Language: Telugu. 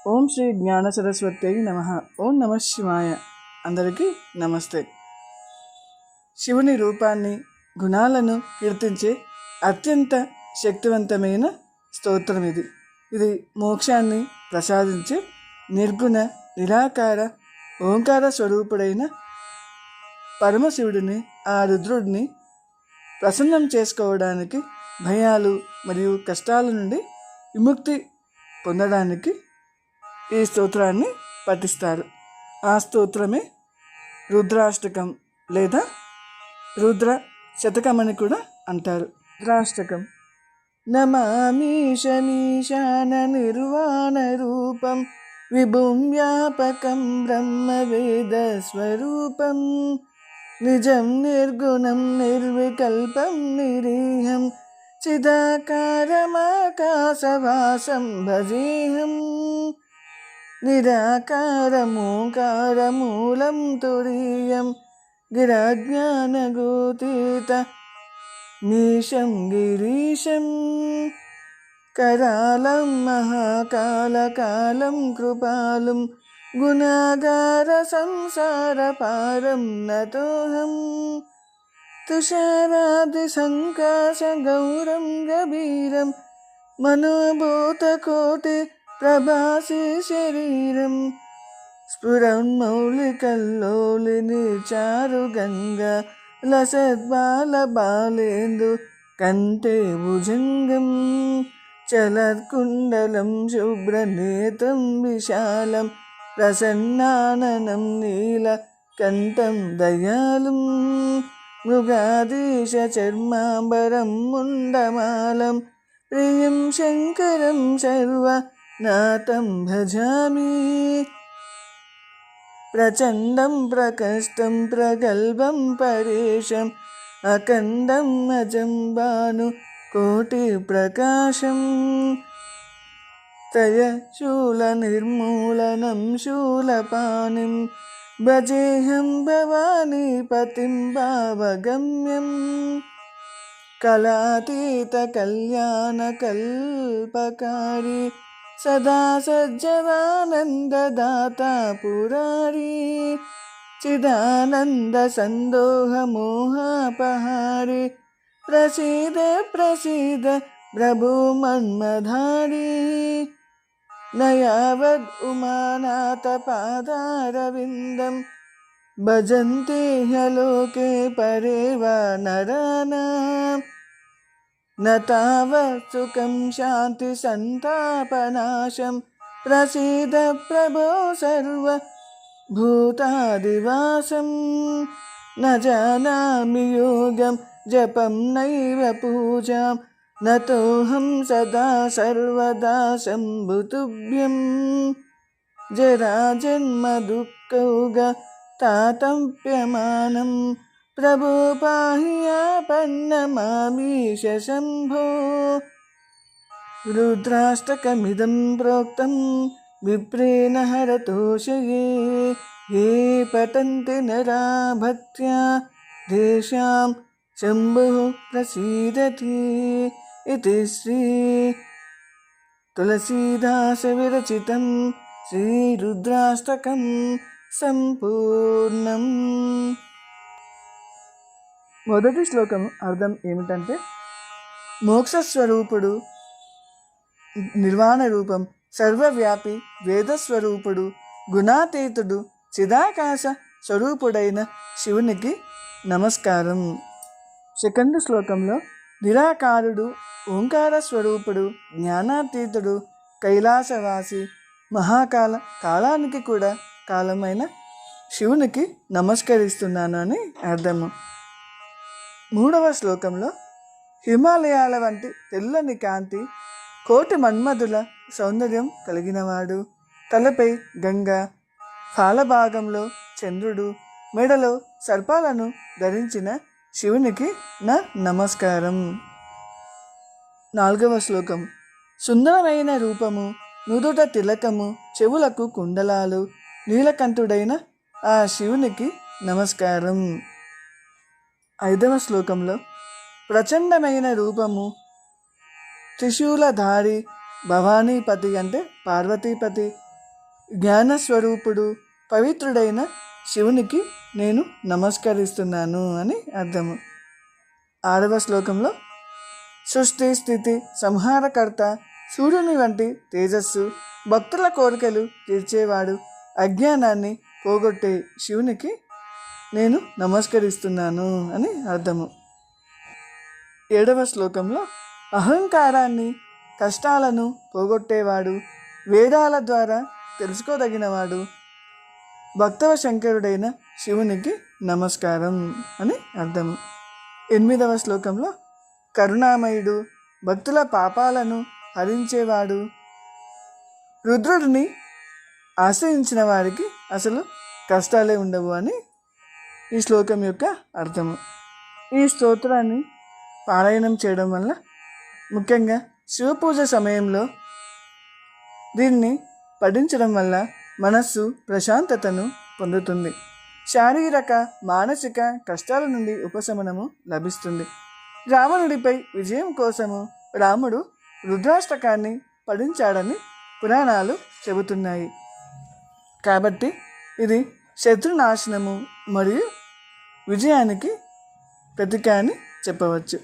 ఓం శ్రీ జ్ఞాన సరస్వతి నమః. ఓం నమః శివాయ. అందరికీ నమస్తే. శివుని రూపాన్ని, గుణాలను కీర్తించే అత్యంత శక్తివంతమైన స్తోత్రం ఇది. ఇది మోక్షాన్ని ప్రసాదించే నిర్గుణ నిరాకార ఓంకార స్వరూపుడైన పరమశివుడిని, ఆ రుద్రుడిని ప్రసన్నం చేసుకోవడానికి, భయాలు మరియు కష్టాల నుండి విముక్తి పొందడానికి ఈ స్తోత్రాన్ని పఠిస్తారు. ఆ స్తోత్రమే రుద్రాష్టకం లేదా రుద్ర శతకం అని కూడా అంటారు. రుద్రాష్టకం. నమామీశమీశాన నిర్వాణ రూపం విభుం వ్యాపకం బ్రహ్మ వేద స్వరూపం నిజం నిర్గుణం నిర్వికల్పం నిరీహం చిదాకారమాకాశవాసం భజేహం నిరాకారమోకారమూలం తురీయం గిరజ్ఞానగోతీత మీశం గిరీశం కరాళం మహాకాళకాలం కృపాలం గుణాగార సంసారపారం నతోహం తుషారాది సంకాశ గౌరం గభీరం మనోభూతకోటి ప్రభాసి శరీరం స్ఫురన్మౌళికల్లోలిని చారు గంగా లసద్బాల బాలేందు కంఠే భుజంగం చలత్కుండలం శుభ్రనేతం విశాలం ప్రసన్నాననం నీల కంఠం దయాళం మృగాదీశ చర్మాంబరం ముండమాలం ప్రియం శంకరం సర్వనాథం భజామి ప్రచండం ప్రకష్టం ప్రగల్భం పరేశం అఖండం అజం భాను కోటి ప్రకాశం త్రయశూల నిర్మూలనం శూలపాణిం భజేహం భవానీపతిం భావగమ్యం కళాతీత కళ్యాణ కల్పకారి సదా సజ్జనానందదాత పురారి చిదానంద సందోహ మోహాపహారి ప్రసీద ప్రసీద ప్రభు మన్మధారి నయావద్ ఉమానాథ పాదారవిందం భజంతే హ్యలోకే పరేవ నరాణాం న తావత్ సుఖం శాంతి సంతాపనాశం ప్రసీద ప్రభో సర్వ భూతాదివాసం న జానామి యోగం జపం నైవ పూజాం నతోహం సదా సర్వదా శంభుతుభ్యం జరాజన్మ దుఃఖౌగ తాతంప్యమానం ప్రభో పాహ్యాపన్నమామీశ శంభో. రుద్రాష్టకమిదం ప్రోక్తం విప్రేణ హరతోషయే ఏ పఠంతి నరా భక్త్యా తేషాం శంభుః ప్రసీదతి ఇతి శ్రీ తులసీదాస విరచితం శ్రీ రుద్రాష్టకం సంపూర్ణం. మొదటి శ్లోకం అర్థం ఏమిటంటే, మోక్షస్వరూపుడు, నిర్వాణ రూపం, సర్వవ్యాపి, వేదస్వరూపుడు, గుణాతీతుడు, చిదాకాశ స్వరూపుడైన శివునికి నమస్కారం. సెకండ్ శ్లోకంలో నిరాకారుడు, ఓంకార స్వరూపుడు, జ్ఞానాతీతుడు, కైలాసవాసి, మహాకాల, కాలానికి కూడా కాలమైన శివునికి నమస్కరిస్తున్నాను అని అర్థము. మూడవ శ్లోకంలో హిమాలయాల వంటి తెల్లని కాంతి, కోటి మన్మధుల సౌందర్యం కలిగినవాడు, తలపై గంగ, ఫాలభాగంలో చంద్రుడు, మెడలో సర్పాలను ధరించిన శివునికి నా నమస్కారం. నాలుగవ శ్లోకం సుందరమైన రూపము, నుదుట తిలకము, చెవులకు కుండలాలు, నీలకంఠుడైన ఆ శివునికి నమస్కారం. ఐదవ శ్లోకంలో ప్రచండమైన రూపము, త్రిశూలధారి, భవానీపతి అంటే పార్వతీపతి, జ్ఞానస్వరూపుడు పవిత్రుడైన శివునికి నేను నమస్కరిస్తున్నాను అని అర్థము. 6వ శ్లోకంలో సృష్టి స్థితి సంహారకర్త, సూర్యుని వంటి తేజస్సు, భక్తుల కోరికలు తీర్చేవాడు, అజ్ఞానాన్ని పోగొట్టే శివునికి నేను నమస్కరిస్తున్నాను అని అర్థము. 7వ శ్లోకంలో అహంకారాన్ని, కష్టాలను పోగొట్టేవాడు, వేదాల ద్వారా తెలుసుకోదగినవాడు, భక్తవ శంకరుడైన శివునికి నమస్కారం అని అర్థము. 8వ శ్లోకంలో కరుణామయుడు, భక్తుల పాపాలను హరించేవాడు, రుద్రుడిని ఆశ్రయించిన వారికి అసలు కష్టాలే ఉండవు అని ఈ శ్లోకం యొక్క అర్థము. ఈ స్తోత్రాన్ని పారాయణం చేయడం వల్ల, ముఖ్యంగా శివపూజ సమయంలో దీన్ని పఠించడం వల్ల మనస్సు ప్రశాంతతను పొందుతుంది. శారీరక మానసిక కష్టాల నుండి ఉపశమనము లభిస్తుంది. రావణుడిపై విజయం కోసము రాముడు రుద్రాష్టకాన్ని పఠించాడని పురాణాలు చెబుతున్నాయి. కాబట్టి ఇది శత్రునాశనము మరియు విజయానికి ప్రతీక అని చెప్పవచ్చు.